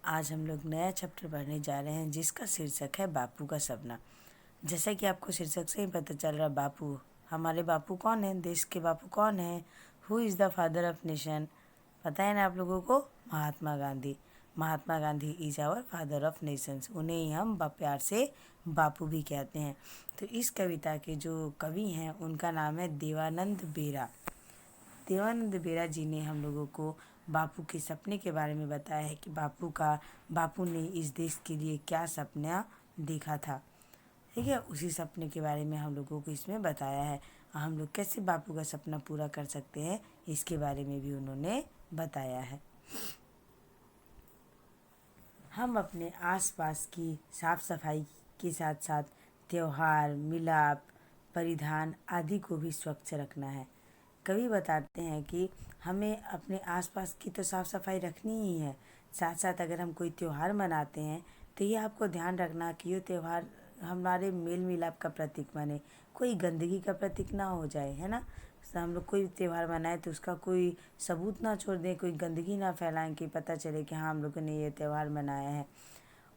आज हम लोग नया चैप्टर पढ़ने जा रहे हैं जिसका शीर्षक है बापू का सपना। जैसा कि आपको शीर्षक से ही पता चल रहा, बापू, हमारे बापू कौन है, देश के बापू कौन है, who is the father of nation, पता है ना आप लोगों को? Mahatma Gandhi. Mahatma Gandhi is our father of nations. उन्हें ही हम प्यार से बापू भी कहते हैं। तो इस कविता के जो कवि हैं उनका नाम है देवानंद बेरा। देवानंद बेरा जी ने हम लोगों को बापू के सपने के बारे में बताया है कि बापू ने इस देश के लिए क्या सपना देखा था। ठीक है, उसी सपने के बारे में हम लोगों को इसमें बताया है। हम लोग कैसे बापू का सपना पूरा कर सकते हैं इसके बारे में भी उन्होंने बताया है। हम अपने आसपास की साफ सफाई के साथ साथ त्योहार, मिलाप, परिधान आदि को भी स्वच्छ रखना है। कवि बताते हैं कि हमें अपने आसपास की तो साफ़ सफाई रखनी ही है, साथ साथ अगर हम कोई त्यौहार मनाते हैं तो ये आपको ध्यान रखना कि ये त्यौहार हमारे मेल मिलाप का प्रतीक बने, कोई गंदगी का प्रतीक ना हो जाए, है ना। हम लोग कोई त्यौहार मनाए तो उसका कोई सबूत ना छोड़ दें, कोई गंदगी ना फैलाएं कि पता चले कि हाँ हम लोगों ने ये त्यौहार मनाया है।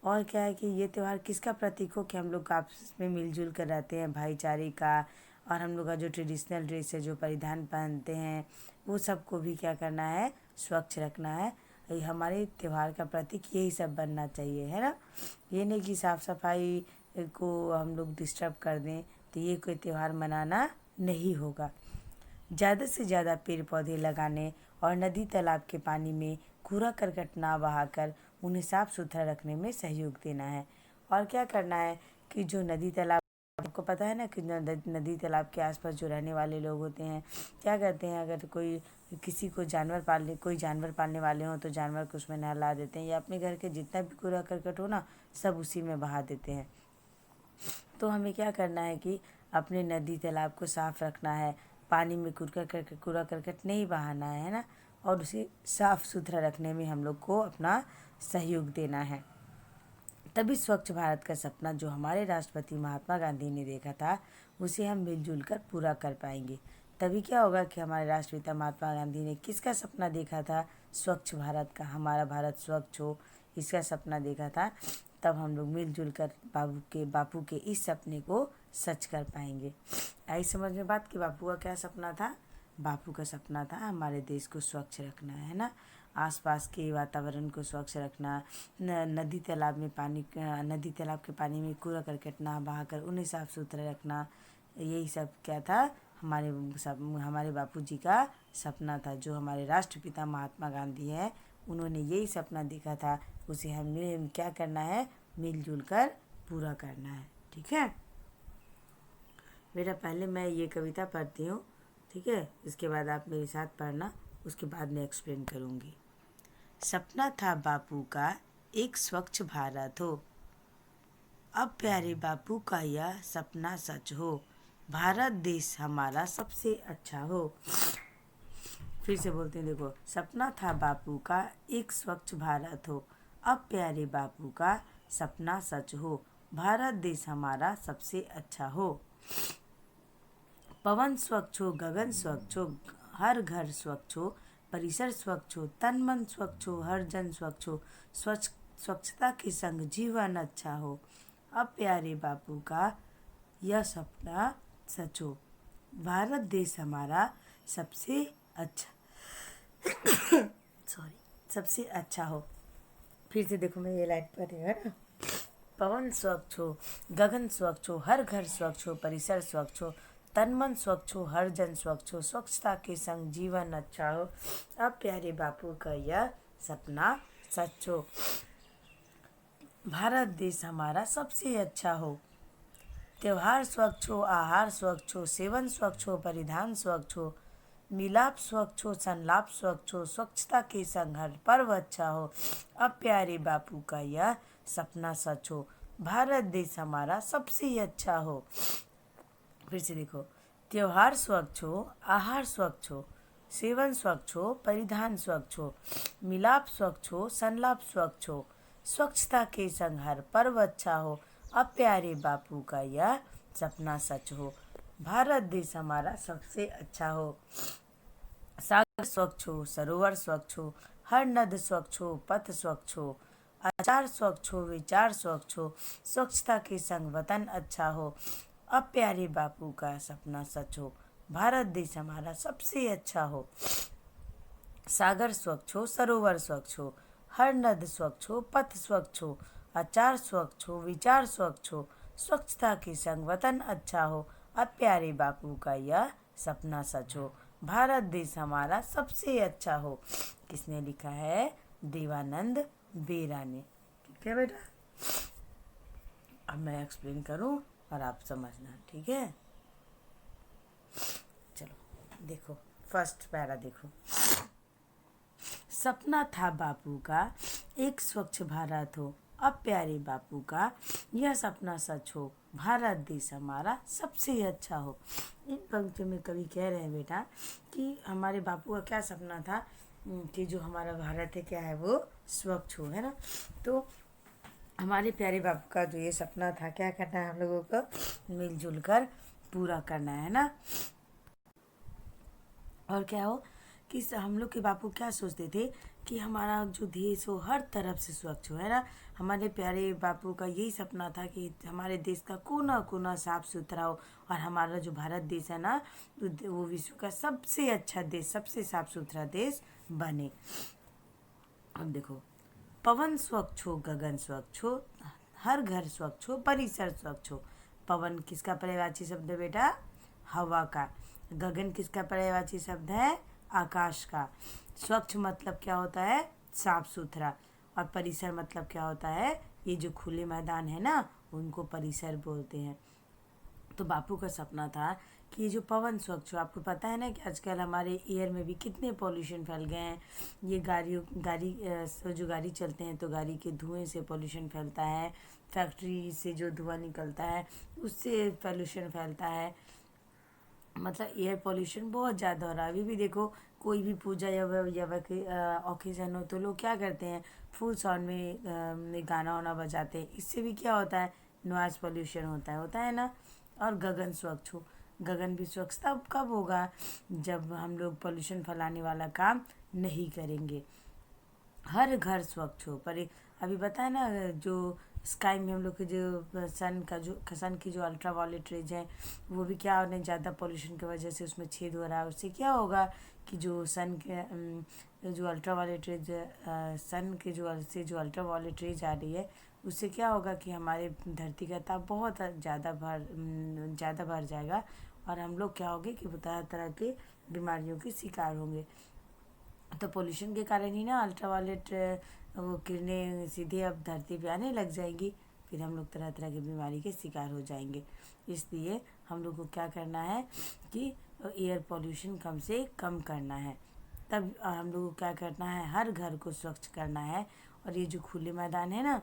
और क्या है कि ये त्यौहार किसका प्रतीक हो कि हम लोग आपस में मिलजुल कर रहते हैं, भाईचारे का। और हम लोग का जो ट्रेडिशनल ड्रेस है, जो परिधान पहनते हैं, वो सबको भी क्या करना है, स्वच्छ रखना है। ये हमारे त्यौहार का प्रतीक यही सब बनना चाहिए, है ना। ये नहीं कि साफ़ सफाई को हम लोग डिस्टर्ब कर दें तो ये कोई त्यौहार मनाना नहीं होगा। ज़्यादा से ज़्यादा पेड़ पौधे लगाने और नदी तालाब के पानी में कूड़ा करकट ना बहाकर उन्हें साफ़ सुथरा रखने में सहयोग देना है। और क्या करना है कि जो नदी तालाब, आपको पता है ना कि नदी तालाब के आसपास जो रहने वाले लोग होते हैं क्या करते हैं, अगर कोई किसी को कोई जानवर पालने वाले हों तो जानवर को उसमें नहला देते हैं, या अपने घर के जितना भी कूड़ा करकट हो ना सब उसी में बहा देते हैं। तो हमें क्या करना है कि अपने नदी तालाब को साफ़ रखना है, पानी में कूड़ा करकट नहीं बहाना है ना, और उसे साफ़ सुथरा रखने में हम लोग को अपना सहयोग देना है। तभी स्वच्छ भारत का सपना जो हमारे राष्ट्रपति महात्मा गांधी ने देखा था उसे हम मिलजुल कर पूरा कर पाएंगे। तभी क्या होगा कि हमारे राष्ट्रपिता महात्मा गांधी ने किसका सपना देखा था? स्वच्छ भारत का, हमारा भारत स्वच्छ हो, इसका सपना देखा था। तब हम लोग मिलजुल कर बापू के इस सपने को सच कर पाएंगे। आई समझ में बात कि बापू का क्या सपना था? बापू का सपना था हमारे देश को स्वच्छ रखना, है ना। आसपास के वातावरण को स्वच्छ रखना, नदी तालाब के पानी में कूड़ा करकट ना बहाकर उन्हें साफ़ सुथरा रखना, यही सब क्या था, हमारे बापू जी का सपना था। जो हमारे राष्ट्रपिता महात्मा गांधी हैं उन्होंने यही सपना देखा था, उसे हमें क्या करना है, मिलजुल कर पूरा करना है। ठीक है बेटा, पहले मैं ये कविता पढ़ती हूँ, ठीक है, इसके बाद आप मेरे साथ पढ़ना, उसके बाद मैं एक्सप्लेन करूँगी। सपना था बापू का एक स्वच्छ भारत हो, अब प्यारे बापू का यह सपना सच हो, भारत देश हमारा सबसे अच्छा हो। फिर से बोलते हैं, देखो। सपना था बापू का एक स्वच्छ भारत हो, अब प्यारे बापू का सपना सच हो, भारत देश हमारा सबसे अच्छा हो। पवन स्वच्छ हो, गगन स्वच्छ हो, हर घर स्वच्छ हो, परिसर स्वच्छ हो, तन मन स्वच्छ हो, हर जन स्वच्छ हो, स्वच्छता के संग जीवन अच्छा हो, अब प्यारे बापू का यह सपना सच हो, भारत देश हमारा सबसे अच्छा सबसे अच्छा हो। फिर से देखो, मैं ये लाइन पढ़ रही हूँ ना। पवन स्वच्छ हो, गगन स्वच्छ हो, हर घर स्वच्छ हो, परिसर स्वच्छ हो, तन मन स्वच्छ हो, हर जन स्वच्छ हो, स्वच्छता के संग जीवन अच्छा हो, अब प्यारे बापू का यह सपना सच हो, भारत देश हमारा सबसे अच्छा हो। त्योहार स्वच्छ हो, आहार स्वच्छ हो, सेवन स्वच्छ हो, परिधान स्वच्छ हो, मिलाप स्वच्छ हो, संलाप स्वच्छ हो, स्वच्छता के संग हर पर्व अच्छा हो, अब प्यारे बापू का यह सपना सच हो, भारत देश हमारा सबसे अच्छा हो। फिर से देखो। त्योहार स्वच्छ हो, आहार स्वच्छ हो, सेवन स्वच्छ हो, परिधान स्वच्छ हो, मिलाप स्वच्छ हो, संलाप स्वच्छ हो, स्वच्छता के संग हर पर्व अच्छा हो, अब प्यारे बापू का यह सपना सच हो, भारत देश हमारा सबसे अच्छा हो। सागर स्वच्छ हो, सरोवर स्वच्छ हो, हर नद स्वच्छ हो, पथ स्वच्छ हो, आचार स्वच्छ हो, विचार स्वच्छ हो, स्वच्छता के संग वतन अच्छा हो, अब प्यारे बापू का सपना सच हो, भारत देश हमारा सबसे अच्छा हो, सागर स्वच्छ हो, सरोवर स्वच्छ हो, हर नद स्वच्छ हो, पथ स्वच्छ हो, आचार स्वच्छ हो, विचार स्वच्छ हो, स्वच्छता के संग वतन अच्छा हो, अब प्यारे बापू का यह सपना सच हो, भारत देश हमारा सबसे अच्छा हो। किसने लिखा है? देवानंद बेरा ने। ठीक है बेटा, अब मैं एक्सप्लेन करूं और आप समझना, ठीक है? चलो देखो, फर्स्ट पैरा देखो। सपना था बापू का एक स्वच्छ भारत हो, अब प्यारे बापू का यह सपना सच हो, भारत देश हमारा सबसे अच्छा हो। इन पंक्तियों में कवि कह रहे हैं बेटा कि हमारे बापू का क्या सपना था कि जो हमारा भारत है क्या है, वो स्वच्छ हो, है ना। तो हमारे प्यारे बापू का जो ये सपना था, क्या करना है हम लोगों को? मिलजुल कर पूरा करना है ना। और क्या हो कि हम लोग के बापू क्या सोचते थे कि हमारा जो देश हो हर तरफ से स्वच्छ हो, है ना। हमारे प्यारे बापू का यही सपना था कि हमारे देश का कोना कोना साफ सुथरा हो और हमारा जो भारत देश है ना, वो विश्व का सबसे अच्छा देश, सबसे साफ सुथरा देश बने। अब देखो, पवन स्वच्छ हो, गगन स्वच्छ हो, हर घर स्वच्छ हो, परिसर स्वच्छ हो। पवन किसका पर्यायवाची शब्द है बेटा? हवा का। गगन किसका पर्यायवाची शब्द है? आकाश का। स्वच्छ मतलब क्या होता है? साफ सुथरा। और परिसर मतलब क्या होता है? ये जो खुले मैदान है ना, उनको परिसर बोलते हैं। तो बापू का सपना था कि ये जो पवन स्वच्छ हो, आपको पता है ना कि आजकल हमारे एयर में भी कितने पॉल्यूशन फैल गए हैं। ये जो गाड़ी चलते हैं तो गाड़ी के धुएं से पॉल्यूशन फैलता है, फैक्ट्री से जो धुआं निकलता है उससे पॉल्यूशन फैलता है, मतलब एयर पॉल्यूशन बहुत ज़्यादा हो रहा है। अभी भी देखो, कोई भी पूजा या ओकेजन हो तो लोग क्या करते हैं, फुल साउंड में गाना वाना बजाते हैं। इससे भी क्या होता है? नॉइज़ पॉल्यूशन होता है ना। और गगन स्वच्छ हो, गगन भी स्वच्छ तब कब होगा? जब हम लोग पॉल्यूशन फैलाने वाला काम नहीं करेंगे। हर घर स्वच्छ हो, पर अभी बताया ना, जो स्काई में हम लोग के जो सन की जो अल्ट्रा वायलेट रेज है, वो भी क्या होने, ज़्यादा पॉल्यूशन की वजह से उसमें छेद हो रहा है। उससे क्या होगा कि जो सन के जो अल्ट्रा वायलेट रेज, सन के जो अल्ट्रा वायलेट रेज आ रही है, उससे क्या होगा कि हमारे धरती का ताप बहुत ज़्यादा बढ़ जाएगा और हम लोग क्या होंगे कि तरह तरह के बीमारियों के शिकार होंगे। तो पोल्यूशन के कारण ही ना अल्ट्रावायलेट वो किरणें सीधे अब धरती पे आने लग जाएंगी, फिर हम लोग तरह तरह की बीमारी के शिकार हो जाएंगे। इसलिए हम लोग को क्या करना है कि एयर पोल्यूशन कम से कम करना है। तब हम लोग को क्या करना है? हर घर को स्वच्छ करना है। और ये जो खुले मैदान है ना,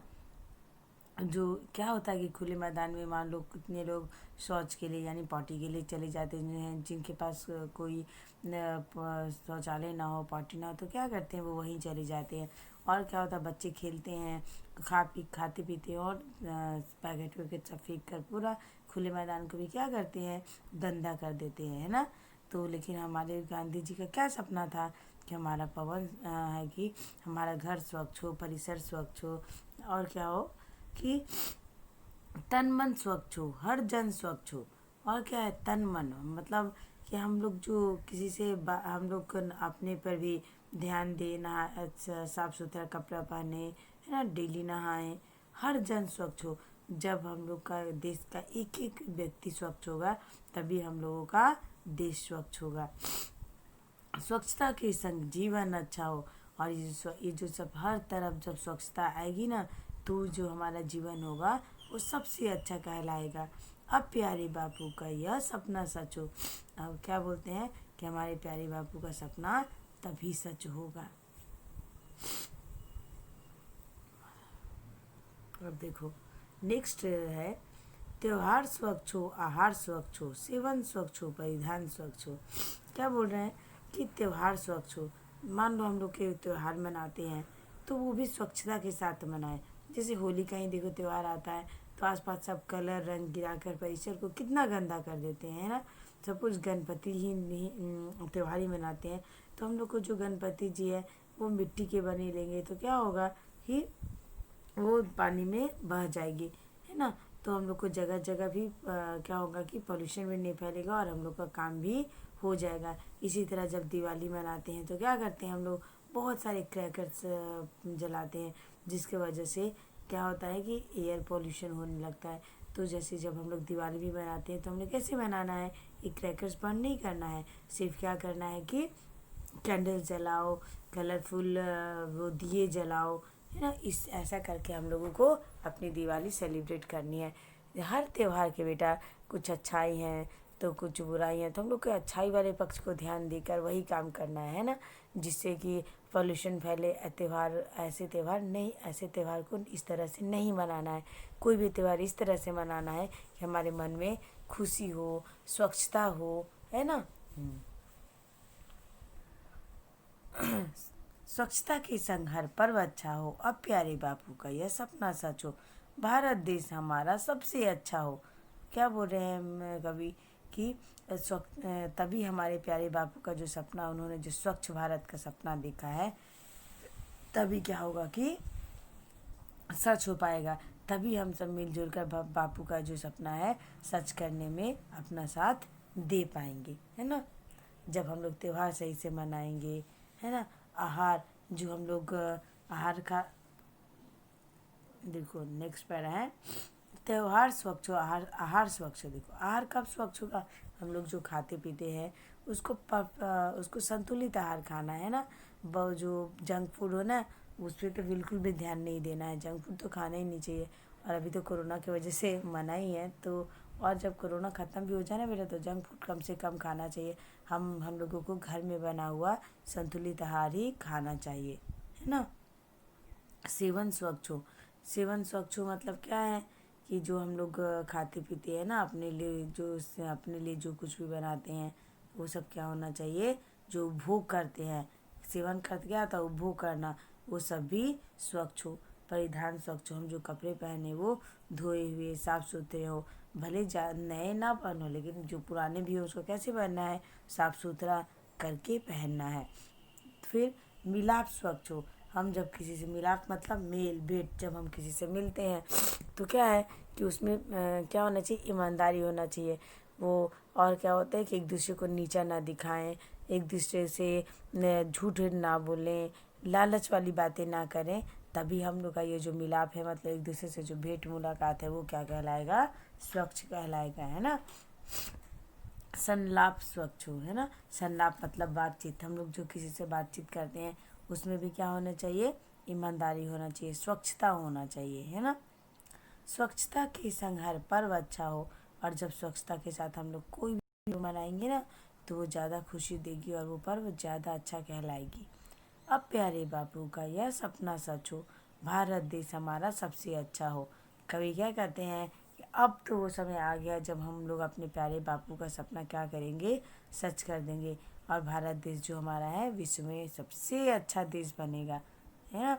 जो क्या होता है कि खुले मैदान में मान लो कितने लोग शौच के लिए यानी पॉटी के लिए चले जाते हैं, जिनके पास कोई शौचालय ना हो, पॉटी ना हो, तो क्या करते हैं, वो वहीं चले जाते हैं। और क्या होता है, बच्चे खेलते हैं, खाते पीते हैं और पैकेट वैकेट सब फेंक कर पूरा खुले मैदान को भी क्या करते हैं? गंदा कर देते हैं, है ना। तो लेकिन हमारे गांधी जी का क्या सपना था कि हमारा पवन है कि हमारा घर स्वच्छ हो, परिसर स्वच्छ हो, और क्या हो कि तन मन स्वच्छ हो, हर जन स्वच्छ हो। और क्या है तन मन? मतलब कि हम लोग जो किसी से हम लोग को अपने पर भी ध्यान देना, अच्छा साफ सुथरा कपड़ा पहने, है ना, डेली नहाएं, हर जन स्वच्छ हो। जब हम लोग का देश का एक एक व्यक्ति स्वच्छ होगा, तभी हम लोगों का देश स्वच्छ होगा। स्वच्छता के संग जीवन अच्छा हो। और ये जो सब हर तरफ जब स्वच्छता आएगी ना, तो जो हमारा जीवन होगा वो सबसे अच्छा कहलाएगा। अब प्यारे बापू का यह सपना सच हो। अब क्या बोलते हैं कि हमारे प्यारे बापू का सपना तभी सच होगा। अब देखो, नेक्स्ट है, त्योहार स्वच्छ हो, आहार स्वच्छ हो, सेवन स्वच्छ हो, परिधान स्वच्छ हो। क्या बोल रहे हैं कि त्योहार स्वच्छ हो। मान लो हम लोग के त्योहार मनाते हैं तो वो भी स्वच्छता के साथ मनाएं। जैसे होली का ही देखो त्यौहार आता है, तो आसपास सब कलर रंग गिराकर परिसर को कितना गंदा कर देते हैं, है ना। सपोज गणपति ही नहीं त्यौहार ही मनाते हैं, तो हम लोग को जो गणपति जी है वो मिट्टी के बने लेंगे, तो क्या होगा कि वो पानी में बह जाएगी, है ना। तो हम लोग को जगह जगह भी क्या होगा कि पोल्यूशन भी नहीं फैलेगा और हम लोग का काम भी हो जाएगा। इसी तरह जब दिवाली मनाते हैं तो क्या करते हैं हम लोग, बहुत सारे क्रैकर्स जलाते हैं, जिसके वजह से क्या होता है कि एयर पोल्यूशन होने लगता है। तो जैसे जब हम लोग दिवाली भी मनाते हैं तो हमने कैसे मनाना है, ये क्रैकर्स बंद नहीं करना है, सिर्फ क्या करना है कि कैंडल जलाओ, कलरफुल वो दिए जलाओ, है ना। इस ऐसा करके हम लोगों को अपनी दिवाली सेलिब्रेट करनी है। हर त्यौहार के बेटा कुछ अच्छाई हैं तो कुछ बुराई हैं, तो हम लोग को अच्छाई वाले पक्ष को ध्यान देकर वही काम करना है ना, जिससे कि पॉल्यूशन फैले। ऐसे त्यौहार को इस तरह से नहीं मनाना है। कोई भी त्यौहार इस तरह से मनाना है कि हमारे मन में खुशी हो, स्वच्छता हो, है ना। स्वच्छता के संग हर पर्व अच्छा हो, अब प्यारे बापू का यह सपना सच हो, भारत देश हमारा सबसे अच्छा हो। क्या बोल रहे हैं कवि कि तभी हमारे प्यारे बापू का जो सपना, उन्होंने जो स्वच्छ भारत का सपना देखा है, तभी क्या होगा कि सच हो पाएगा। तभी हम सब मिलजुल कर बापू का जो सपना है सच करने में अपना साथ दे पाएंगे, है ना। जब हम लोग त्योहार सही से मनाएंगे, है ना। आहार जो हम लोग आहार का, देखो नेक्स्ट पैरा है, त्योहार स्वच्छ हो, आहार आहार स्वच्छ हो। देखो आहार कब स्वच्छ होगा, हम लोग जो खाते पीते हैं उसको संतुलित आहार खाना है ना। वो जो जंक फूड हो ना, उस पर तो बिल्कुल भी ध्यान नहीं देना है, जंक फूड तो खाना ही नहीं चाहिए। और अभी तो कोरोना की वजह से मना ही है, तो और जब कोरोना ख़त्म भी हो जाए ना बेटा, तो जंक फूड कम से कम खाना चाहिए। हम लोगों को घर में बना हुआ संतुलित आहार ही खाना चाहिए, है ना। सेवन स्वच्छ हो, सेवन स्वच्छ हो मतलब क्या है कि जो हम लोग खाते पीते हैं ना, अपने लिए जो कुछ भी बनाते हैं, वो सब क्या होना चाहिए, जो उपभोग करते हैं, सेवन करते क्या था, उपभोग करना, वो सब भी स्वच्छ हो। परिधान स्वच्छ हो, हम जो कपड़े पहने वो धोए हुए साफ सुथरे हो। भले नए ना पहनो, लेकिन जो पुराने भी हो उसको कैसे पहनना है, साफ सुथरा करके पहनना है। फिर मिलाप स्वच्छ हो, हम जब किसी से, मिलाप मतलब मेल भेंट, जब हम किसी से मिलते हैं तो क्या है कि उसमें क्या होना चाहिए, ईमानदारी होना चाहिए वो। और क्या होता है कि एक दूसरे को नीचा ना दिखाएं, एक दूसरे से झूठ ना बोलें, लालच वाली बातें ना करें। तभी हम लोग का ये जो मिलाप है, मतलब एक दूसरे से जो भेंट मुलाकात है, वो क्या कहलाएगा, स्वच्छ कहलाएगा, है ना। संलाप स्वच्छ हो, है ना। संलाप मतलब बातचीत, हम लोग जो किसी से बातचीत करते हैं उसमें भी क्या होना चाहिए, ईमानदारी होना चाहिए, स्वच्छता होना चाहिए, है ना। स्वच्छता के संग हर पर्व अच्छा हो, और जब स्वच्छता के साथ हम लोग कोई भी मनाएंगे ना, तो वो ज़्यादा खुशी देगी और वो पर्व ज़्यादा अच्छा कहलाएगी। अब प्यारे बापू का यह सपना सच हो, भारत देश हमारा सबसे अच्छा हो। कवि क्या कहते हैं कि अब तो वो समय आ गया जब हम लोग अपने प्यारे बापू का सपना क्या करेंगे, सच कर देंगे, और भारत देश जो हमारा है विश्व में सबसे अच्छा देश बनेगा, है ना।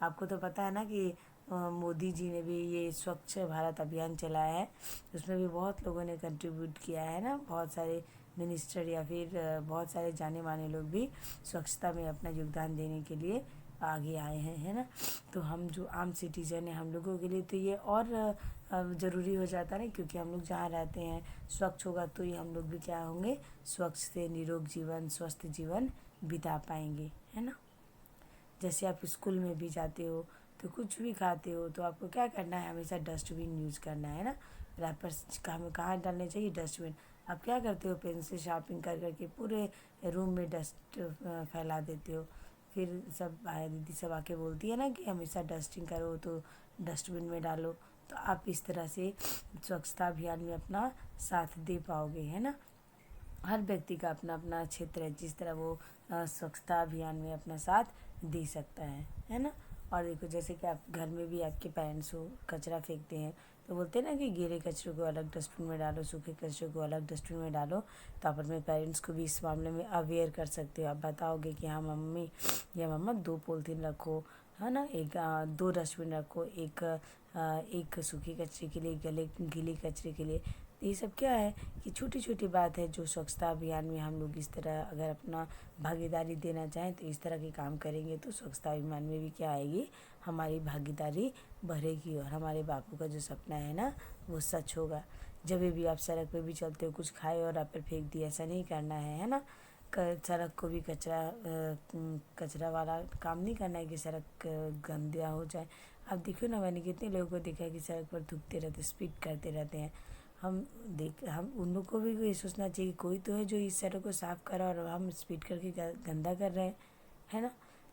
आपको तो पता है ना कि मोदी जी ने भी ये स्वच्छ भारत अभियान चलाया है, उसमें भी बहुत लोगों ने कंट्रीब्यूट किया है ना, बहुत सारे मिनिस्टर या फिर बहुत सारे जाने माने लोग भी स्वच्छता में अपना योगदान देने के लिए आगे आए हैं, है ना। तो हम जो आम सिटीजन हैं, हम लोगों के लिए तो ये और ज़रूरी हो जाता है ना, क्योंकि हम लोग जहाँ रहते हैं स्वच्छ होगा तो ही हम लोग भी क्या होंगे, स्वच्छ से निरोग जीवन, स्वस्थ जीवन बिता पाएंगे, है ना। जैसे आप स्कूल में भी जाते हो तो कुछ भी खाते हो तो आपको क्या करना है, हमेशा डस्टबिन यूज़ करना है ना। रैपर्स कहाँ डालने चाहिए, डस्टबिन। आप क्या करते हो, पेन से शार्पिंग कर करके पूरे रूम में डस्ट फैला देते हो। फिर सब आया दीदी सब आके बोलती है ना कि हमेशा डस्टिंग करो तो डस्टबिन में डालो। तो आप इस तरह से स्वच्छता अभियान में अपना साथ दे पाओगे, है ना। हर व्यक्ति का अपना अपना क्षेत्र है, जिस तरह वो स्वच्छता अभियान में अपना साथ दे सकता है ना। और देखो जैसे कि आप घर में भी आपके पेरेंट्स हो कचरा फेंकते हैं, तो बोलते हैं ना कि गीले कचरे को अलग डस्टबिन में डालो, सूखे कचरे को अलग डस्टबिन में डालो। तो आप अपने पेरेंट्स को भी इस मामले में अवेयर कर सकते हो। आप बताओगे कि हाँ मम्मी या मम्मा 2 पॉलीथीन रखो, है ना, 2 डस्टबिन रखो, एक सूखे कचरे के लिए, गीले कचरे के लिए। ये सब क्या है कि छोटी छोटी बात है जो स्वच्छता अभियान में हम लोग इस तरह अगर अपना भागीदारी देना चाहें तो इस तरह के काम करेंगे तो स्वच्छता अभियान में भी क्या आएगी, हमारी भागीदारी बढ़ेगी और हमारे बापू का जो सपना है ना वो सच होगा। जब भी आप सड़क पे भी चलते हो कुछ खाए और आप पर फेंक दिया, ऐसा नहीं करना है ना। सड़क को भी कचरा वाला काम नहीं करना है कि सड़क गंदा हो जाए। अब देखो ना, मैंने कितने लोगों को देखा है कि सड़क पर थूकते रहते, स्पीड करते रहते हैं। हम उन लोग को भी ये सोचना चाहिए कि कोई तो है जो इस सड़क को साफ करा और हम स्पीड करके गंदा कर रहे हैं, है ना।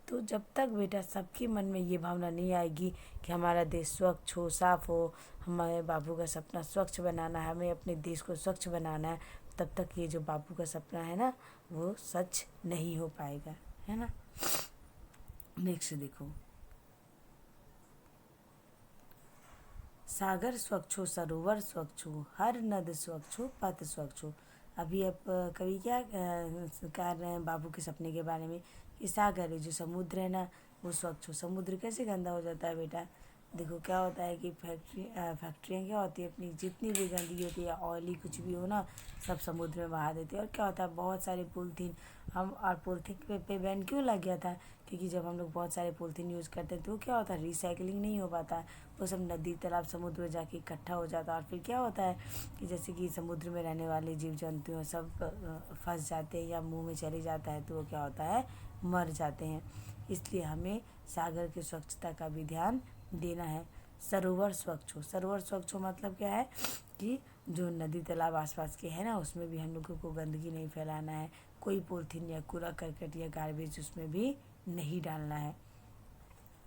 तो जब तक बेटा सबके मन में ये भावना नहीं आएगी कि हमारा देश स्वच्छ हो, साफ हो, हमारे बापू का सपना स्वच्छ बनाना है, हमें अपने देश को स्वच्छ बनाना है, तब तक ये जो बापू का सपना है ना वो सच नहीं हो पाएगा, है ना। नेक्स्ट देखो, सागर स्वच्छ हो, सरोवर स्वच्छ हो, हर नद स्वच्छ हो, पथ स्वच्छ हो। अभी आप कभी क्या कर रहे हैं बाबू के सपने के बारे में कि सागर है, जो समुद्र है ना वो स्वच्छ हो। समुद्र कैसे गंदा हो जाता है बेटा, देखो क्या होता है कि फैक्ट्रियाँ क्या होती है, अपनी जितनी भी गंदगी होती है, ऑयली कुछ भी हो ना, सब समुद्र में बहा देते हैं। और क्या होता है, बहुत सारे पॉलीथीन हम, और पॉलीथीन पे बैन क्यों लग गया था, क्योंकि जब हम लोग बहुत सारे पॉलीथीन यूज़ करते हैं तो क्या होता है, रिसाइकलिंग नहीं हो पाता है, वो सब नदी तालाब समुद्र में जाके इकट्ठा हो जाता है। और फिर क्या होता है कि जैसे कि समुद्र में रहने वाले जीव जंतु हैं सब फंस जाते हैं या मुंह में चले जाता है तो वो क्या होता है, मर जाते हैं। इसलिए हमें सागर की स्वच्छता का भी ध्यान देना है। सरोवर स्वच्छ हो, सरोवर स्वच्छ हो मतलब क्या है कि जो नदी तालाब आसपास के हैं ना उसमें भी हम लोगों को गंदगी नहीं फैलाना है, कोई पॉलीथीन या कूड़ा करकट या गार्बेज उसमें भी नहीं डालना है।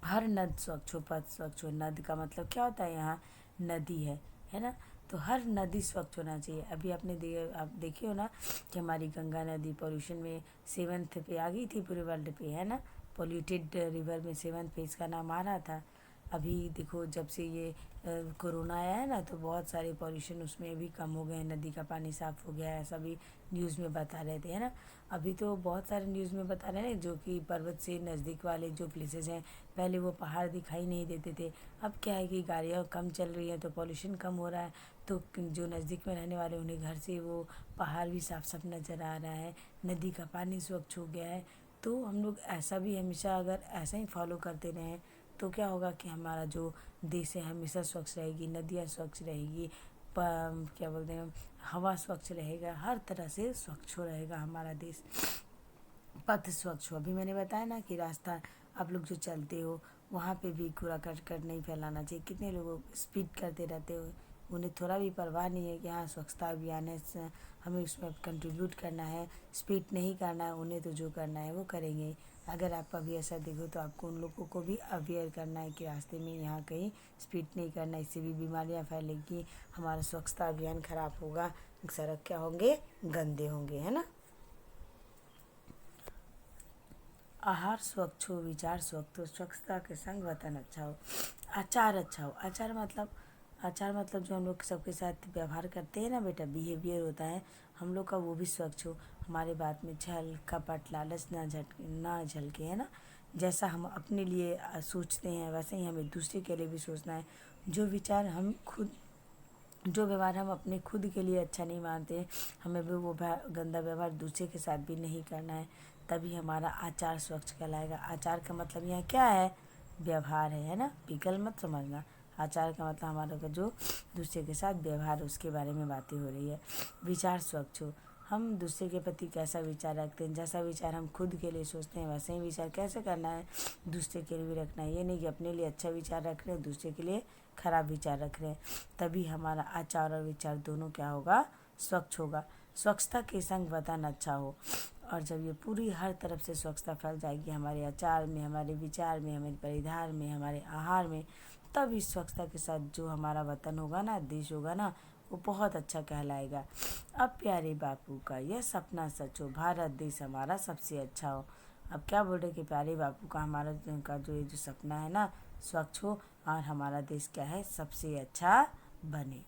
हर नद स्वच्छ हो, पथ स्वच्छ हो। नद का मतलब क्या होता है, यहाँ नदी है ना। तो हर नदी स्वच्छ होना चाहिए। अभी आप देखे हो ना कि हमारी गंगा नदी पॉल्यूशन में 7th पे आ गई थी पूरे वर्ल्ड पे, है ना। पोल्यूटेड रिवर में 7th पे इसका नाम आ रहा था। अभी देखो जब से ये कोरोना आया है ना तो बहुत सारे पॉल्यूशन उसमें भी कम हो गए हैं, नदी का पानी साफ़ हो गया है, ऐसा भी न्यूज़ में बता रहे थे, है ना। अभी तो बहुत सारे न्यूज़ में बता रहे हैं जो कि पर्वत से नज़दीक वाले जो प्लेसेस हैं, पहले वो पहाड़ दिखाई नहीं देते थे, अब क्या है कि गाड़ियाँ कम चल रही हैं तो पॉल्यूशन कम हो रहा है, तो जो नज़दीक में रहने वाले उन्हें घर से वो पहाड़ भी साफ साफ नज़र आ रहा है, नदी का पानी स्वच्छ हो गया है। तो हम लोग ऐसा भी हमेशा अगर ऐसा ही फॉलो करते रहें तो क्या होगा कि हमारा जो देश है हमेशा स्वच्छ रहेगी, नदियाँ स्वच्छ रहेगी, क्या बोलते हैं, हवा स्वच्छ रहेगा, हर तरह से स्वच्छ हो रहेगा हमारा देश। पथ स्वच्छ हो, अभी मैंने बताया ना कि रास्ता आप लोग जो चलते हो वहाँ पे भी कूड़ा करकट नहीं फैलाना चाहिए। कितने लोग स्पीड करते रहते हो, उन्हें थोड़ा भी परवाह नहीं है कि हाँ स्वच्छता अभियान है, हमें उसमें कंट्रीब्यूट करना है, स्पीड नहीं करना है, उन्हें तो जो करना है वो करेंगे। अगर आप अभी ऐसा देखो तो आपको उन लोगों को भी अवेयर करना है कि रास्ते में यहाँ कहीं स्पीड नहीं करना, इससे भी बीमारियाँ फैलेगी, हमारा स्वच्छता अभियान खराब होगा, सड़क क्या होंगे, गंदे होंगे, है ना। आहार स्वच्छ हो, विचार स्वच्छ हो, स्वच्छता के संग वतन अच्छा हो, आचार अच्छा हो। आचार मतलब जो हम लोग सबके साथ व्यवहार करते हैं ना बेटा, बिहेवियर होता है हम लोग का, वो भी स्वच्छ हो। हमारे बात में छल कपट लालच ना झलके, है ना। जैसा हम अपने लिए सोचते हैं वैसे ही हमें दूसरे के लिए भी सोचना है। जो व्यवहार हम अपने खुद के लिए अच्छा नहीं मानते, हमें भी वो गंदा व्यवहार दूसरे के साथ भी नहीं करना है, तभी हमारा आचार स्वच्छ कहलाएगा। आचार का मतलब यहाँ क्या है, व्यवहार है ना, विकल्प मत समझना। आचार का मतलब हमारा का जो दूसरे के साथ व्यवहार, उसके बारे में बातें हो रही है। विचार स्वच्छ हो, हम दूसरे के प्रति कैसा विचार रखते हैं, जैसा विचार हम खुद के लिए सोचते हैं वैसे ही विचार कैसे करना है, दूसरे के लिए भी रखना है। ये नहीं कि अपने लिए अच्छा विचार रख रहे हैं, दूसरे के लिए खराब विचार रख रहे हैं। तभी हमारा आचार और विचार दोनों क्या होगा, स्वच्छ होगा। स्वच्छता के संग वतन अच्छा हो, और जब ये पूरी हर तरफ से स्वच्छता फैल जाएगी हमारे आचार में, हमारे विचार में, हमारे परिधान में, हमारे आहार में, तब इस स्वच्छता के साथ जो हमारा वतन होगा ना, देश होगा ना, वो बहुत अच्छा कहलाएगा। अब प्यारे बापू का यह सपना सच हो, भारत देश हमारा सबसे अच्छा हो। अब क्या बोल रहे कि प्यारे बापू का हमारा का जो ये जो सपना है ना स्वच्छ हो, और हमारा देश क्या है, सबसे अच्छा बने।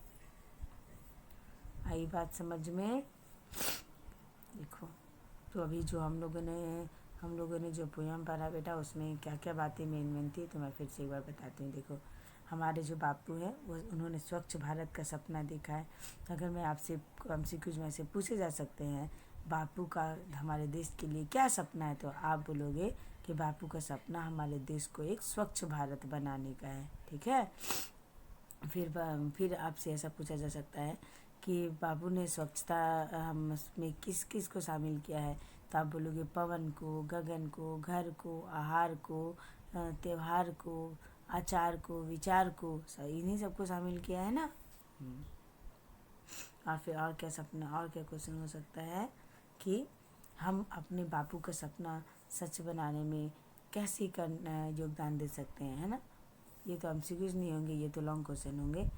आई बात समझ में, देखो। तो अभी जो हम लोगों ने जो पोयम पढ़ा बेटा, उसमें क्या क्या बातें मेन मेन थी तो मैं फिर से एक बार बताती हूँ। देखो, हमारे जो बापू हैं वो उन्होंने स्वच्छ भारत का सपना देखा है। अगर मैं आपसे एमसीक्यूज में से पूछे जा सकते हैं बापू का हमारे देश के लिए क्या सपना है, तो आप बोलोगे कि बापू का सपना हमारे देश को एक स्वच्छ भारत बनाने का है। ठीक है। फिर आपसे ऐसा पूछा जा सकता है कि बापू ने स्वच्छता हम उसमें किस किस को शामिल किया है, तो आप बोलोगे पवन को, गगन को, घर को, आहार को, त्योहार को, आचार को, विचार को, इन्हीं सबको शामिल किया है ना। और फिर और क्या सपना, और क्या क्वेश्चन हो सकता है कि हम अपने बापू का सपना सच बनाने में कैसे योगदान दे सकते हैं, है ना। ये तो एमसीक्यूज नहीं होंगे, ये तो लॉन्ग क्वेश्चन होंगे।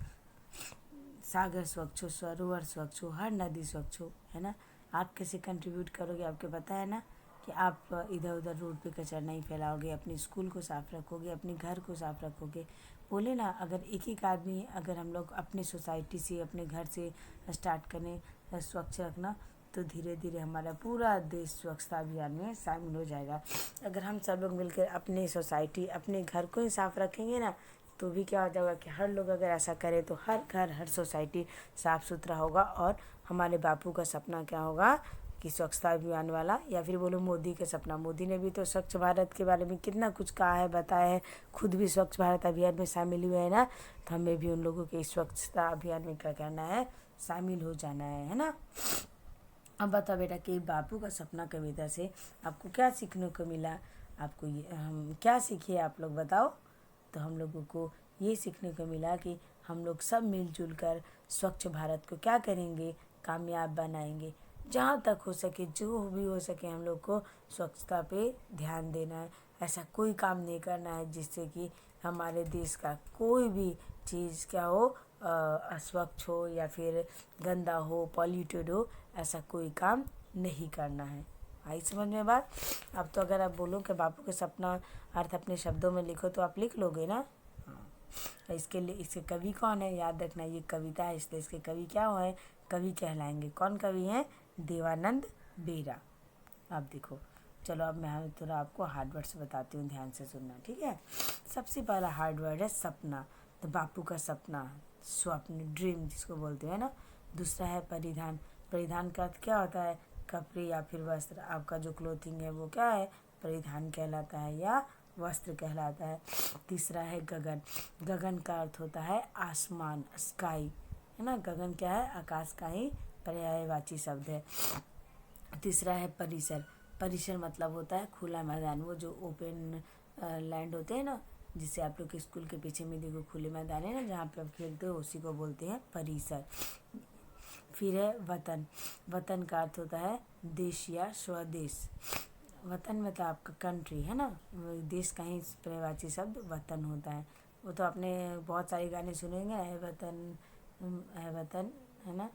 सागर स्वच्छ हो, सरोवर स्वच्छ हो, हर नदी स्वच्छ हो, है ना। आप कैसे कंट्रीब्यूट करोगे, आपको पता है ना कि आप इधर उधर रोड पे कचरा नहीं फैलाओगे, अपने स्कूल को साफ रखोगे, अपने घर को साफ रखोगे। बोले ना, अगर एक एक आदमी, अगर हम लोग अपने सोसाइटी से, अपने घर से स्टार्ट करें स्वच्छ रखना, तो धीरे धीरे हमारा पूरा देश स्वच्छता अभियान में शामिल हो जाएगा। अगर हम सब लोग मिलकर अपने सोसाइटी, अपने घर को ही साफ रखेंगे ना, तो भी क्या हो जाएगा कि हर लोग अगर ऐसा करे तो हर घर, हर सोसाइटी साफ सुथरा होगा। और हमारे बापू का सपना क्या होगा कि स्वच्छता अभियान वाला, या फिर बोलो मोदी का सपना। मोदी ने भी तो स्वच्छ भारत के बारे में कितना कुछ कहा है, बताया है, खुद भी स्वच्छ भारत अभियान में शामिल हुए हैं ना। तो हमें भी उन लोगों के स्वच्छता अभियान में क्या करना है, शामिल हो जाना है ना। अब बताओ बेटा कि बापू का सपना कविता से आपको क्या सीखने को मिला, आपको ये हम क्या सीखे आप लोग बताओ। तो हम लोगों को ये सीखने को मिला कि हम लोग सब मिलजुल कर स्वच्छ भारत को क्या करेंगे, कामयाब बनाएंगे। जहाँ तक हो सके, जो भी हो सके, हम लोग को स्वच्छता पे ध्यान देना है। ऐसा कोई काम नहीं करना है जिससे कि हमारे देश का कोई भी चीज़ क्या हो, अस्वच्छ हो या फिर गंदा हो, पॉल्यूटेड हो, ऐसा कोई काम नहीं करना है। आई समझ में बात। अब तो अगर आप बोलो कि बापू के सपना अर्थ अपने शब्दों में लिखो, तो आप लिख लोगे ना। हाँ, इसके लिए इसके कवि कौन है, याद रखना ये कविता है, इसलिए इसके कवि क्या है, कवि कहलाएंगे। कौन कवि हैं, देवानंद बेरा। अब देखो, चलो अब मैं थोड़ा आपको हार्ड वर्ड से बताती हूँ, ध्यान से सुनना, ठीक है। सबसे पहला हार्ड वर्ड है सपना। तो बापू का सपना, स्वप्न, ड्रीम जिसको बोलते हैं ना। दूसरा है परिधान। परिधान का अर्थ क्या होता है, कपड़े या फिर वस्त्र। आपका जो क्लोथिंग है वो क्या है, परिधान कहलाता है या वस्त्र कहलाता है। तीसरा है गगन। गगन का अर्थ होता है आसमान, स्काई, है ना। गगन क्या है, आकाश का ही पर्यायवाची शब्द है। तीसरा है परिसर। परिसर मतलब होता है खुला मैदान, वो जो ओपन लैंड होते हैं ना, जिसे आप लोग के स्कूल के पीछे में देखो खुले मैदान है ना, जहाँ पे आप खेलते हो, उसी को बोलते हैं परिसर। फिर है वतन। वतन का अर्थ होता है देश या स्वदेश। वतन मतलब आपका कंट्री, है ना। देश का ही पर्यायवाची शब्द वतन होता है। वो तो आपने बहुत सारे गाने सुनेंगे, है वतन, है वतन, है ना,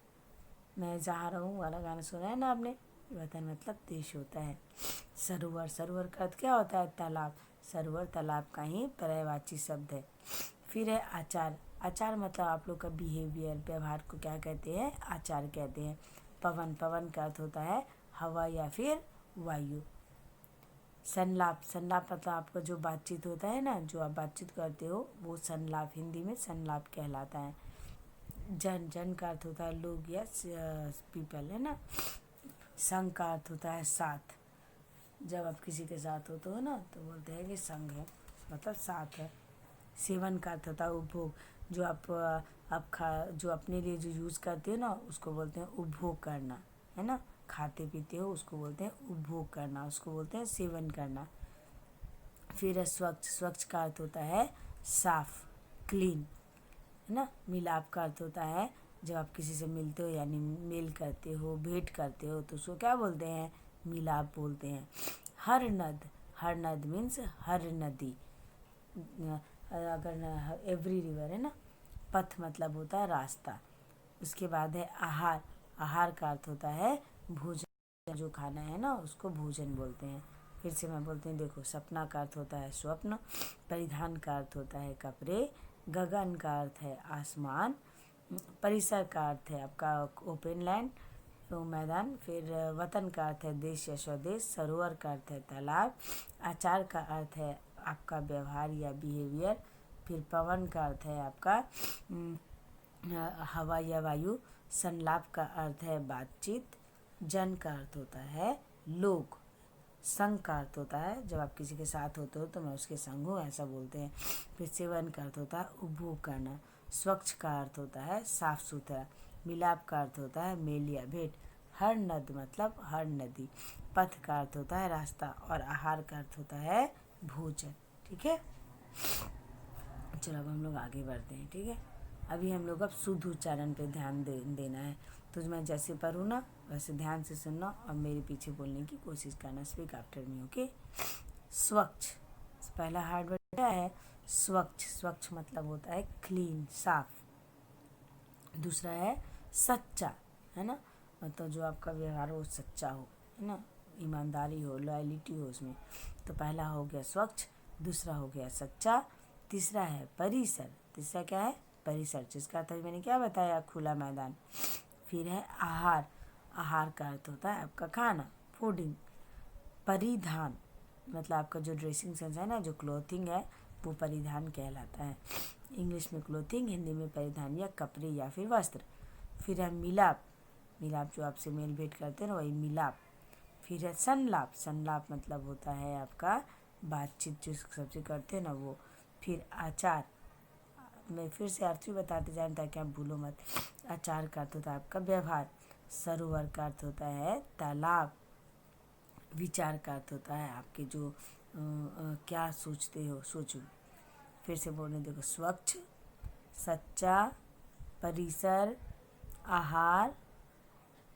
मैं जहाँ रहूँ वाला गाना सुना है ना आपने। वतन मतलब देश होता है। सरोवर। सरोवर का अर्थ क्या होता है, तालाब। सरोवर तालाब का ही पर्यायवाची शब्द है। फिर है आचार। आचार मतलब आप लोग का बिहेवियर, व्यवहार को क्या कहते हैं, आचार कहते हैं। पवन। पवन का अर्थ होता है हवा या फिर वायु। संलाप। संलाप मतलब आपका जो बातचीत होता है ना, जो आप बातचीत करते हो, वो संलाप, हिंदी में संलाप कहलाता है। जन। जन का अर्थ होता है लोग या पीपल, है ना। संघ का अर्थ होता है साथ। जब आप किसी के साथ होते हो ना, तो बोलते हैं कि संघ है, मतलब साथ है। सेवन का अर्थ होता है उपभोग। जो आप जो अपने लिए जो यूज़ करते हो ना, उसको बोलते हैं उपभोग करना, है ना। खाते पीते हो, उसको बोलते हैं उपभोग करना, उसको बोलते हैं सेवन करना। फिर है स्वच्छ। स्वच्छ का अर्थ होता है साफ, क्लीन, है ना। मिलाप का अर्थ होता है जब आप किसी से मिलते हो, यानी मेल करते हो, भेंट करते हो, तो उसको क्या बोलते हैं, मिलाप बोलते हैं। हर नद। हर नद मीन्स हर नदी, अगर एवरी रिवर, है ना। पथ मतलब होता है रास्ता। उसके बाद है आहार। आहार का अर्थ होता है भोजन, जो खाना है ना उसको भोजन बोलते हैं। फिर से मैं बोलती हूँ, देखो, सपना का अर्थ होता है स्वप्न, परिधान का अर्थ होता है कपड़े, गगन का अर्थ है आसमान, परिसर का अर्थ है आपका ओपन लैंड, तो मैदान। फिर वतन का अर्थ है देश या स्वदेश, सरोवर का अर्थ है तालाब, आचार का अर्थ है आपका व्यवहार या बिहेवियर, फिर पवन का अर्थ है आपका हवा या वायु। संलाप का अर्थ है बातचीत। जन का अर्थ होता है लोग। संग का अर्थ होता है जब आप किसी के साथ होते हो तो मैं उसके संग हूँ, ऐसा बोलते हैं। फिर सेवन का अर्थ होता है उपभोग करना। स्वच्छ का अर्थ होता है साफ सुथरा। मिलाप का अर्थ होता है मेल या भेंट। हर नद मतलब हर नदी। पथ का अर्थ होता है रास्ता। और आहार का अर्थ होता है भोजन। ठीक है, चलो अब हम लोग आगे बढ़ते हैं। ठीक है, अभी हम लोग अब शुद्ध उच्चारण पे ध्यान देना है। तो मैं जैसे पढ़ूँ ना वैसे ध्यान से सुनना और मेरे पीछे बोलने की कोशिश करना। Speak after me. ओके, स्वच्छ, पहला हार्ड वर्ड क्या है? स्वच्छ। स्वच्छ मतलब होता है क्लीन, साफ। दूसरा है सच्चा, है ना, मतलब जो आपका व्यवहार हो सच्चा हो, है ना, ईमानदारी हो, लॉयलिटी हो उसमें। तो पहला हो गया स्वच्छ, दूसरा हो गया सच्चा, तीसरा है परिसर। तीसरा क्या है? परिसर, जिसका अर्थ मैंने क्या बताया? खुला मैदान। फिर है आहार। आहार का अर्थ होता है आपका खाना, फूडिंग। परिधान मतलब आपका जो ड्रेसिंग सेंस है ना, जो क्लोथिंग है वो परिधान कहलाता है। इंग्लिश में क्लोथिंग, हिंदी में परिधान या कपड़े या फिर वस्त्र। फिर है मिलाप। मिलाप जो आपसे मेल भेंट करते हैं ना, वही मिलाप। फिर है संलाप। संलाप मतलब होता है आपका बातचीत जो सबसे करते हैं ना वो। फिर आचार, मैं फिर से अर्थ भी बताते जाए ताकि आप भूलो मत। आचार का अर्थ होता है आपका व्यवहार। सरोवर का अर्थ होता है तालाब। विचार का अर्थ होता है आपके जो क्या सोचते हो, सोचो। फिर से बोलने देखो, स्वच्छ, सच्चा, परिसर, आहार,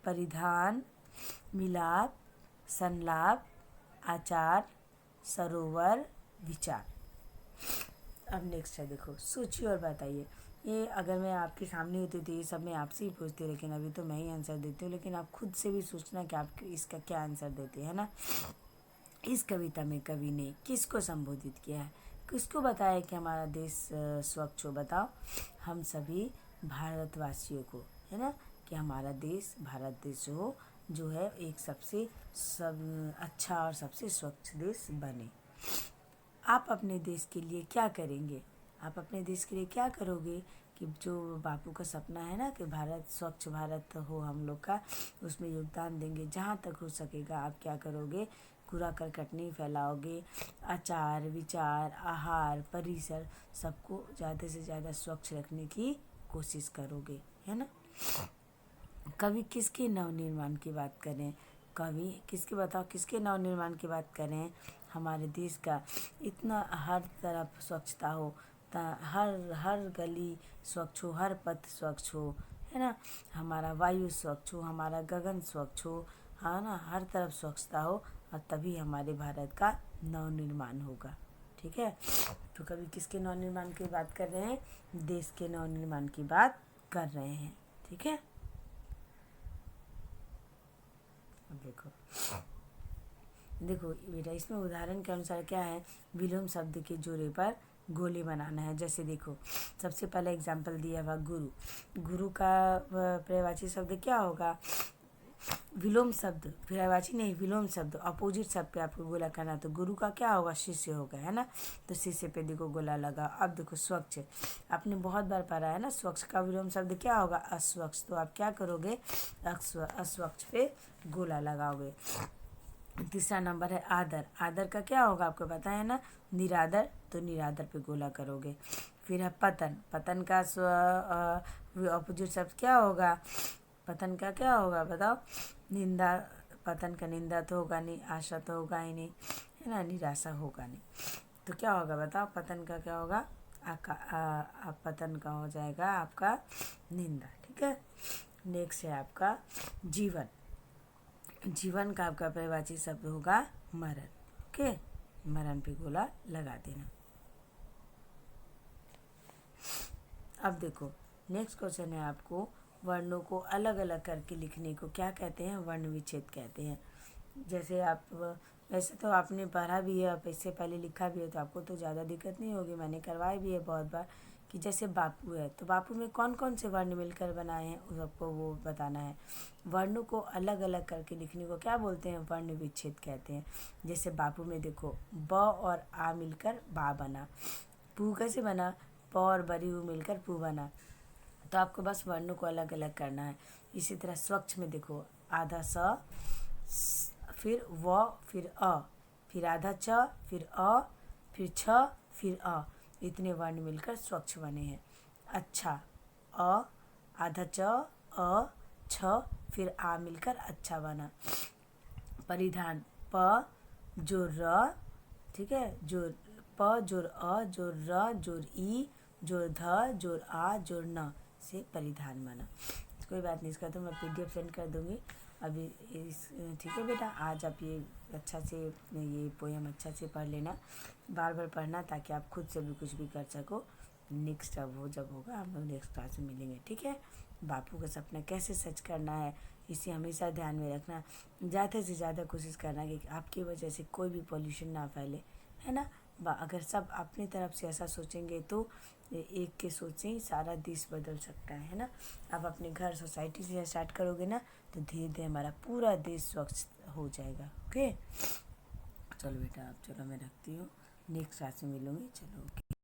परिधान, मिलाप, संलाप, आचार, सरोवर, विचार। अब नेक्स्ट है, देखो सोचिए और बताइए। ये अगर मैं आपके सामने होती तो ये सब मैं आपसे ही पूछती, लेकिन अभी तो मैं ही आंसर देती हूँ। लेकिन आप खुद से भी सोचना कि आप इसका क्या आंसर देते हैं ना। इस कविता में कवि ने किसको संबोधित किया है? किसको बताया कि हमारा देश स्वच्छ हो? बताओ। हम सभी भारतवासियों को, है ना, कि हमारा देश भारत देश हो जो है एक सबसे सब अच्छा और सबसे स्वच्छ देश बने। आप अपने देश के लिए क्या करेंगे? आप अपने देश के लिए क्या करोगे कि जो बापू का सपना है ना कि भारत स्वच्छ भारत हो हम लोग का, उसमें योगदान देंगे जहाँ तक हो सकेगा। आप क्या करोगे? कूड़ा करकट नहीं फैलाओगे। आचार, विचार, आहार, परिसर सबको ज़्यादा से ज़्यादा स्वच्छ रखने की कोशिश करोगे, है ना। कवि किसके नवनिर्माण की बात करें? कवि किसके, बताओ किसके नवनिर्माण की बात करें? हमारे देश का इतना हर तरफ स्वच्छता हो, हर हर गली स्वच्छ हो, हर पथ स्वच्छ हो, है ना, हमारा वायु स्वच्छ हो, हमारा गगन स्वच्छ हो, हाँ ना, हर तरफ स्वच्छता हो, और तभी हमारे भारत का नवनिर्माण होगा। ठीक है, तो कवि किसके नवनिर्माण की बात कर रहे हैं? देश के नवनिर्माण की बात कर रहे हैं। ठीक है, अब देखो देखो बेटा, इसमें उदाहरण के अनुसार क्या है? विलोम शब्द के जोड़े पर गोले बनाना है। जैसे देखो, सबसे पहला एग्जाम्पल दिया हुआ गुरु। गुरु का पर्यायवाची शब्द क्या होगा? विलोम शब्द, पर्यायवाची नहीं, विलोम शब्द, अपोजिट शब्द पे आपको गोला करना। तो गुरु का क्या होगा? शिष्य होगा, है ना। तो शिष्य पे देखो गोला लगा। अब देखो स्वच्छ, आपने बहुत बार पढ़ा है ना, स्वच्छ का विलोम शब्द क्या होगा? अस्वच्छ। तो आप क्या करोगे? अस्वच्छ पे गोला लगाओगे। तीसरा नंबर है आदर। आदर का क्या होगा? आपको पता है ना, निरादर। तो निरादर पे गोला करोगे। फिर है पतन। पतन का अपोजिट शब्द क्या होगा? पतन का क्या होगा बताओ? निंदा। पतन का निंदा तो होगा नहीं, आशा तो होगा ही नहीं, है ना, निराशा होगा नहीं। तो क्या होगा बताओ? पतन का क्या होगा? पतन का हो जाएगा आपका निंदा। ठीक है, नेक्स्ट है आपका जीवन। जीवन का आपका पर्यायवाची शब्द होगा मरण। ओके, मरण पे गोला लगा देना। अब देखो नेक्स्ट क्वेश्चन है आपको, वर्णों को अलग अलग करके लिखने को क्या कहते हैं? वर्ण विच्छेद कहते हैं। जैसे आप, वैसे तो आपने पढ़ा भी है, आप इससे पहले लिखा भी है, तो आपको तो ज़्यादा दिक्कत नहीं होगी, मैंने करवाई भी है बहुत बार। कि जैसे बापू है, तो बापू में कौन कौन से वर्ण मिलकर बनाए हैं उस सबको वो बताना है। वर्णों को अलग अलग करके लिखने को क्या बोलते हैं? वर्ण विच्छेद कहते हैं। जैसे बापू में देखो, ब और आ मिलकर बा बना। पू कैसे बना, प और बरी ऊ मिलकर पू बना। तो आपको बस वर्णों को अलग अलग करना है। इसी तरह स्वच्छ में देखो, आधा फिर व, फिर अ, फिर आधा च, फिर अ, फिर छ, फिर अ, इतने वर्ण मिलकर स्वच्छ बने हैं। अच्छा, अ, आधा च, अ, छ, फिर आ मिलकर अच्छा बना। परिधान, प जोर र, ठीक है, जोर प जोर अ जोर र जोर ई जोर ध जोर आ जोर न से परिधान बना। कोई बात नहीं, इसका तो मैं PDF सेंड कर दूंगी अभी ठीक है बेटा। आज आप ये अच्छा से ये पोएम अच्छा से पढ़ लेना, बार बार पढ़ना, ताकि आप खुद से भी कुछ भी कर सको। नेक्स्ट जब होगा हम लोग नेक्स्ट क्लास में मिलेंगे, ठीक है। बापू का सपना कैसे सच करना है, इसे हमेशा ध्यान में रखना। ज़्यादा से ज़्यादा कोशिश करना कि आपकी वजह से कोई भी पॉल्यूशन ना फैले, है ना। अगर सब अपनी तरफ से ऐसा सोचेंगे तो एक के सोच से ही सारा देश बदल सकता है ना। आप अपने घर सोसाइटी से स्टार्ट करोगे ना, तो धीरे धीरे हमारा पूरा देश स्वच्छ हो जाएगा। ओके, चलो बेटा, अब चलो मैं रखती हूँ, नेक्स्ट क्लास में मिलूँगी, चलो ओके।